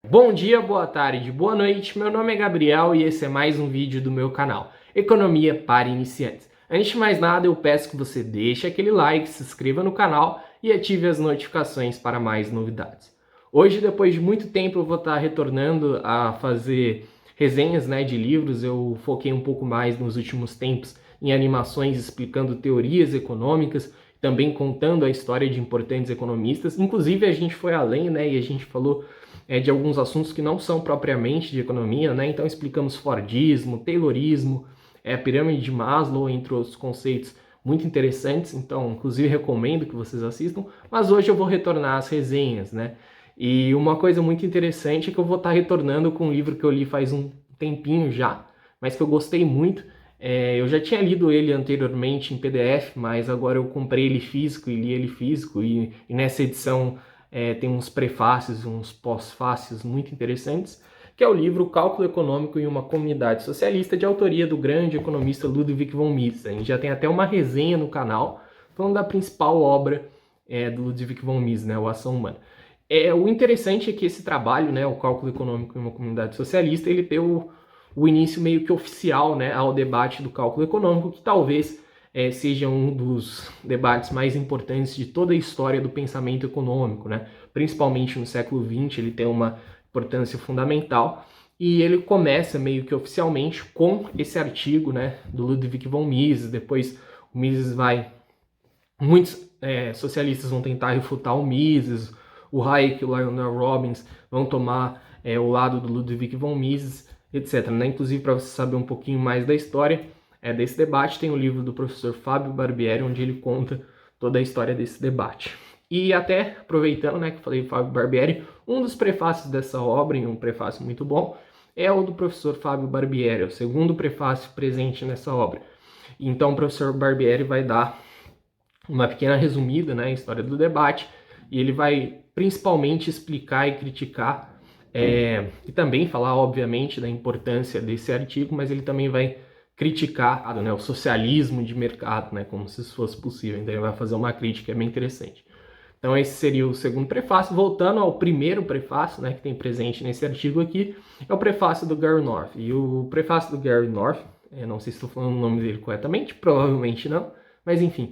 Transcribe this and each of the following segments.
Bom dia, boa tarde, boa noite, meu nome é Gabriel e esse é mais um vídeo do meu canal, Economia para Iniciantes. Antes de mais nada, eu peço que você deixe aquele like, se inscreva no canal e ative as notificações para mais novidades. Hoje, depois de muito tempo, eu vou estar retornando a fazer resenhas, de livros. Eu foquei um pouco mais nos últimos tempos em animações explicando teorias econômicas, também contando a história de importantes economistas. Inclusive, a gente foi além, e a gente falou de alguns assuntos que não são propriamente de economia, Então explicamos Fordismo, Taylorismo, a pirâmide de Maslow, entre outros conceitos muito interessantes. Então, inclusive, recomendo que vocês assistam. Mas hoje eu vou retornar às resenhas, E uma coisa muito interessante é que eu vou estar retornando com um livro que eu li faz um tempinho já, mas que eu gostei muito. Eu já tinha lido ele anteriormente em PDF, mas agora eu comprei ele físico e li ele físico. E nessa edição tem uns prefácios, uns pós-fácios muito interessantes, que é o livro Cálculo Econômico em uma Comunidade Socialista, de autoria do grande economista Ludwig von Mises. A gente já tem até uma resenha no canal falando da principal obra do Ludwig von Mises, o Ação Humana. O interessante é que esse trabalho, o Cálculo Econômico em uma Comunidade Socialista, ele deu o início meio que oficial ao debate do cálculo econômico, que talvez seja um dos debates mais importantes de toda a história do pensamento econômico, Principalmente no século XX, ele tem uma importância fundamental, e ele começa meio que oficialmente com esse artigo, do Ludwig von Mises. Depois o Mises muitos socialistas vão tentar refutar o Mises, o Hayek e o Lionel Robbins vão tomar o lado do Ludwig von Mises, etc. Inclusive, para você saber um pouquinho mais da história desse debate, tem o livro do professor Fábio Barbieri, onde ele conta toda a história desse debate. E até aproveitando, que eu falei do Fábio Barbieri, um dos prefácios dessa obra, e um prefácio muito bom, é o do professor Fábio Barbieri, o segundo prefácio presente nessa obra. Então, o professor Barbieri vai dar uma pequena resumida, a história do debate, e ele vai principalmente explicar e criticar, e também falar, obviamente, da importância desse artigo, mas ele também vai criticar o socialismo de mercado, como se isso fosse possível. Então ele vai fazer uma crítica bem interessante. Então esse seria o segundo prefácio. Voltando ao primeiro prefácio, que tem presente nesse artigo aqui, é o prefácio do Gary North. E o prefácio do Gary North, não sei se estou falando o nome dele corretamente, provavelmente não, mas enfim,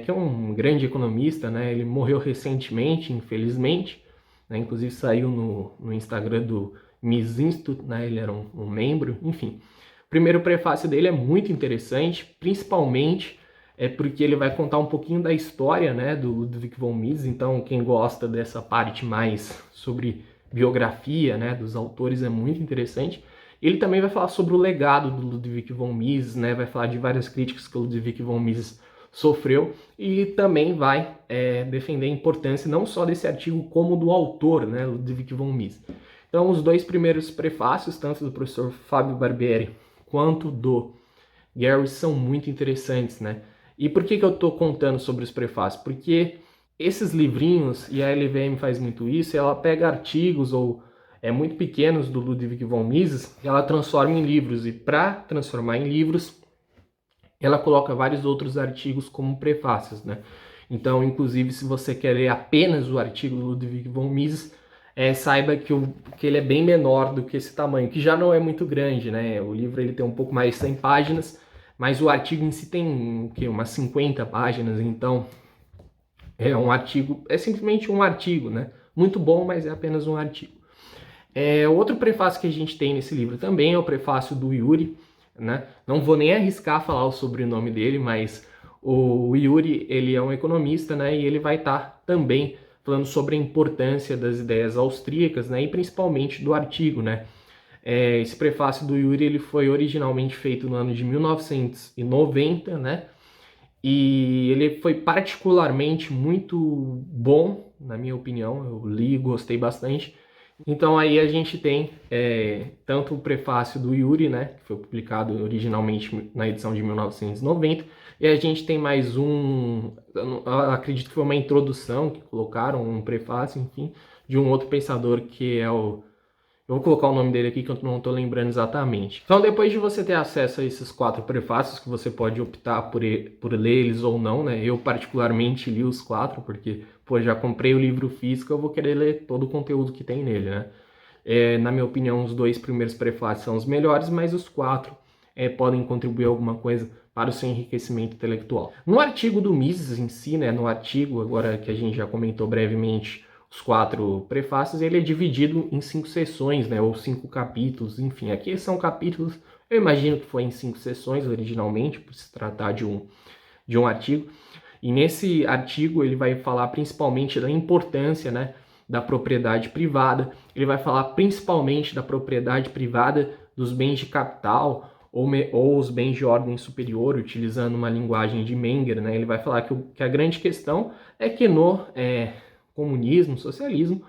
que é um grande economista, Ele morreu recentemente, infelizmente, Inclusive saiu no Instagram do Mises Institute, Ele era um membro, enfim. O primeiro prefácio dele é muito interessante, principalmente porque ele vai contar um pouquinho da história, do Ludwig von Mises. Então, quem gosta dessa parte mais sobre biografia, dos autores, é muito interessante. Ele também vai falar sobre o legado do Ludwig von Mises, vai falar de várias críticas que o Ludwig von Mises sofreu, e também vai defender a importância não só desse artigo, como do autor, Ludwig von Mises. Então, os dois primeiros prefácios, tanto do professor Fábio Barbieri quanto do Gary, são muito interessantes, E por que eu estou contando sobre os prefácios? Porque esses livrinhos, e a LVM faz muito isso, ela pega artigos ou muito pequenos do Ludwig von Mises, e ela transforma em livros, e para transformar em livros, ela coloca vários outros artigos como prefácios, Então, inclusive, se você quer ler apenas o artigo do Ludwig von Mises, saiba que ele é bem menor do que esse tamanho, que já não é muito grande, O livro ele tem um pouco mais de 100 páginas, mas o artigo em si tem umas 50 páginas, então é simplesmente um artigo, Muito bom, mas é apenas um artigo. Outro prefácio que a gente tem nesse livro também é o prefácio do Yuri, Não vou nem arriscar falar o sobrenome dele, mas o Yuri, ele é um economista, E ele vai estar também falando sobre a importância das ideias austríacas, e principalmente do artigo, Esse prefácio do Yuri, ele foi originalmente feito no ano de 1990, E ele foi particularmente muito bom, na minha opinião. Eu li e gostei bastante. Então aí a gente tem tanto o prefácio do Yuri, que foi publicado originalmente na edição de 1990, e a gente tem mais eu acredito que foi uma introdução que colocaram, um prefácio, enfim, de um outro pensador que é eu vou colocar o nome dele aqui que eu não estou lembrando exatamente. Então, depois de você ter acesso a esses 4 prefácios, que você pode optar por ler eles ou não, Eu particularmente li os 4, porque, já comprei o livro físico, eu vou querer ler todo o conteúdo que tem nele, Na minha opinião, os 2 primeiros prefácios são os melhores, mas os 4 podem contribuir alguma coisa para o seu enriquecimento intelectual. No artigo do Mises em si, né, no artigo, agora que a gente já comentou brevemente os 4 prefácios, ele é dividido em 5 sessões, né, ou 5 capítulos, enfim, aqui são capítulos, eu imagino que foi em 5 sessões originalmente, por se tratar de um artigo, e nesse artigo ele vai falar principalmente da importância, né, da propriedade privada, ele vai falar principalmente da propriedade privada dos bens de capital ou os bens de ordem superior, utilizando uma linguagem de Menger, né? Ele vai falar que a grande questão é que no comunismo, socialismo,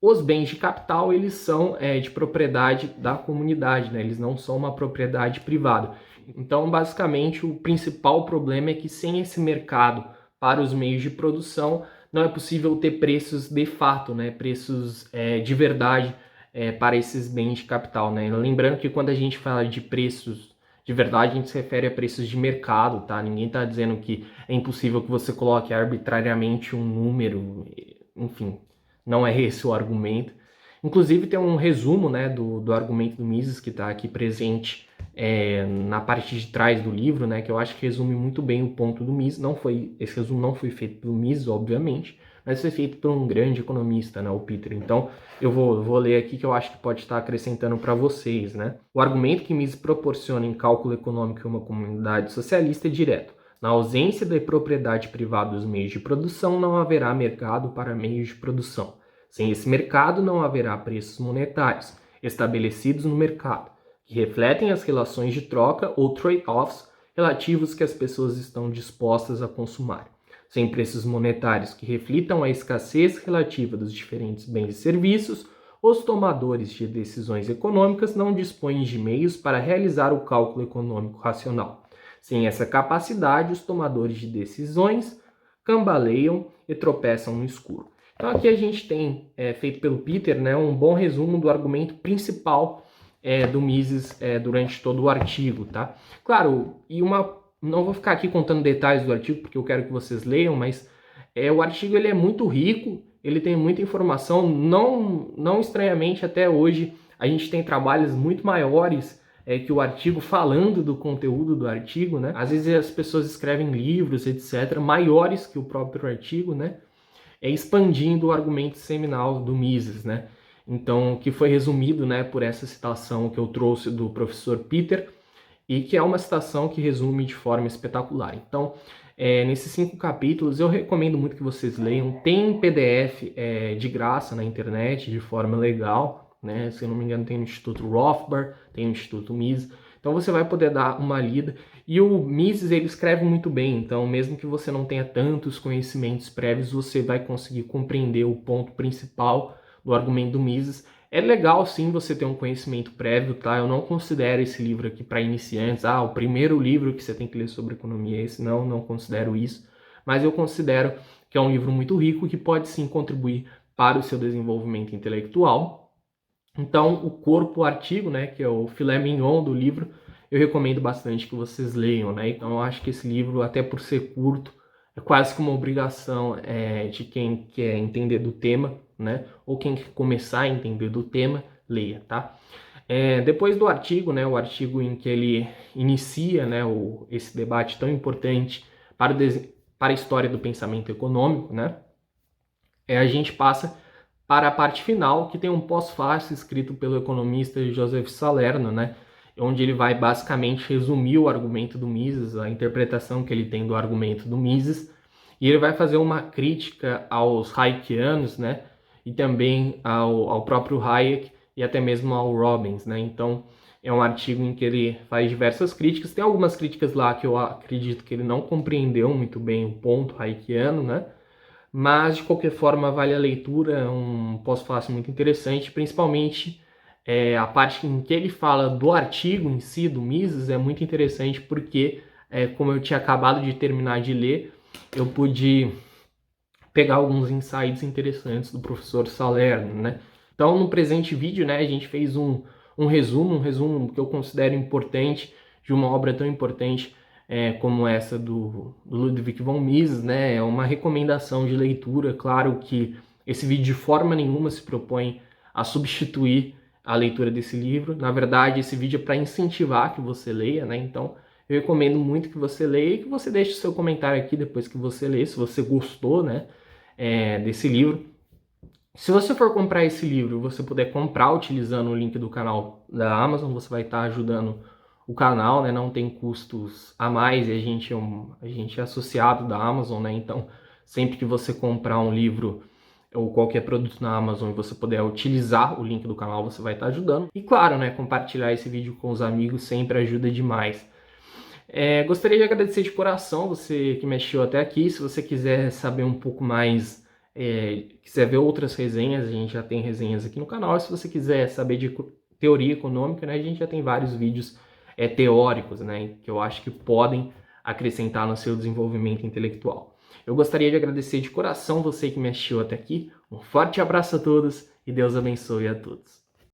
os bens de capital eles são de propriedade da comunidade, né? Eles não são uma propriedade privada. Então, basicamente, o principal problema é que sem esse mercado para os meios de produção, não é possível ter preços de fato, né? Preços de verdade para esses bens de capital, né? Lembrando que quando a gente fala de preços de verdade, a gente se refere a preços de mercado, tá? Ninguém está dizendo que é impossível que você coloque arbitrariamente um número, enfim, não é esse o argumento. Inclusive tem um resumo, né, do argumento do Mises que está aqui presente na parte de trás do livro, né, que eu acho que resume muito bem o ponto do Mises. Esse resumo não foi feito pelo Mises, obviamente, mas foi feito por um grande economista, né, o Peter. Então eu vou ler aqui que eu acho que pode estar acrescentando para vocês, né. O argumento que Mises proporciona em cálculo econômico em uma comunidade socialista é direto. Na ausência da propriedade privada dos meios de produção, não haverá mercado para meios de produção. Sem esse mercado, não haverá preços monetários estabelecidos no mercado, que refletem as relações de troca ou trade-offs relativos que as pessoas estão dispostas a consumar. Sem preços monetários que reflitam a escassez relativa dos diferentes bens e serviços, os tomadores de decisões econômicas não dispõem de meios para realizar o cálculo econômico racional. Sem essa capacidade, os tomadores de decisões cambaleiam e tropeçam no escuro. Então aqui a gente tem, feito pelo Peter, né, um bom resumo do argumento principal do Mises durante todo o artigo, tá? Claro, não vou ficar aqui contando detalhes do artigo, porque eu quero que vocês leiam, mas o artigo ele é muito rico, ele tem muita informação, não estranhamente até hoje a gente tem trabalhos muito maiores que o artigo falando do conteúdo do artigo, né? Às vezes as pessoas escrevem livros, etc., maiores que o próprio artigo, né? Expandindo o argumento seminal do Mises, né? Então, que foi resumido, né, por essa citação que eu trouxe do professor Peter, e que é uma citação que resume de forma espetacular. Então, nesses 5 capítulos, eu recomendo muito que vocês leiam. Tem PDF de graça na internet, de forma legal, né? Se eu não me engano, tem no Instituto Rothbard, tem no Instituto Mises. Então, você vai poder dar uma lida. E o Mises, ele escreve muito bem. Então, mesmo que você não tenha tantos conhecimentos prévios, você vai conseguir compreender o ponto principal do argumento do Mises. É legal, sim, você ter um conhecimento prévio, tá? Eu não considero esse livro aqui para iniciantes. O primeiro livro que você tem que ler sobre economia é esse. Não considero isso. Mas eu considero que é um livro muito rico que pode, sim, contribuir para o seu desenvolvimento intelectual. Então, o corpo, o artigo, né, que é o filé mignon do livro, eu recomendo bastante que vocês leiam, né? Então, eu acho que esse livro, até por ser curto, é quase que uma obrigação de quem quer entender do tema, né? Ou quem quer começar a entender do tema, leia, tá? Depois do artigo, né, o artigo em que ele inicia, né, esse debate tão importante para a história do pensamento econômico, né? A gente passa para a parte final, que tem um pós-fácil escrito pelo economista Joseph Salerno, né? Onde ele vai basicamente resumir o argumento do Mises, a interpretação que ele tem do argumento do Mises, e ele vai fazer uma crítica aos Hayekianos, né? E também ao próprio Hayek e até mesmo ao Robbins, né? Então, é um artigo em que ele faz diversas críticas. Tem algumas críticas lá que eu acredito que ele não compreendeu muito bem o ponto hayekiano, né? Mas, de qualquer forma, vale a leitura, é um pós-fácil muito interessante, principalmente a parte em que ele fala do artigo em si, do Mises, é muito interessante porque, como eu tinha acabado de terminar de ler, eu pude pegar alguns insights interessantes do professor Salerno, né? Então, no presente vídeo, né, a gente fez um resumo que eu considero importante de uma obra tão importante como essa do Ludwig von Mises, né? É uma recomendação de leitura. Claro que esse vídeo de forma nenhuma se propõe a substituir a leitura desse livro. Na verdade, esse vídeo é para incentivar que você leia, né? Então, eu recomendo muito que você leia e que você deixe o seu comentário aqui depois que você lê, se você gostou, né, desse livro. Se você for comprar esse livro e você puder comprar utilizando o link do canal da Amazon, você vai estar ajudando o canal, né? Não tem custos a mais e a gente é associado da Amazon, né? Então, sempre que você comprar um livro ou qualquer produto na Amazon e você puder utilizar o link do canal, você vai estar ajudando. E claro, né, compartilhar esse vídeo com os amigos sempre ajuda demais. Gostaria de agradecer de coração você que me assistiu até aqui. Se você quiser saber um pouco mais, quiser ver outras resenhas, a gente já tem resenhas aqui no canal. E se você quiser saber de teoria econômica, né, a gente já tem vários vídeos teóricos, né, que eu acho que podem acrescentar no seu desenvolvimento intelectual. Eu gostaria de agradecer de coração você que me assistiu até aqui. Um forte abraço a todos e Deus abençoe a todos.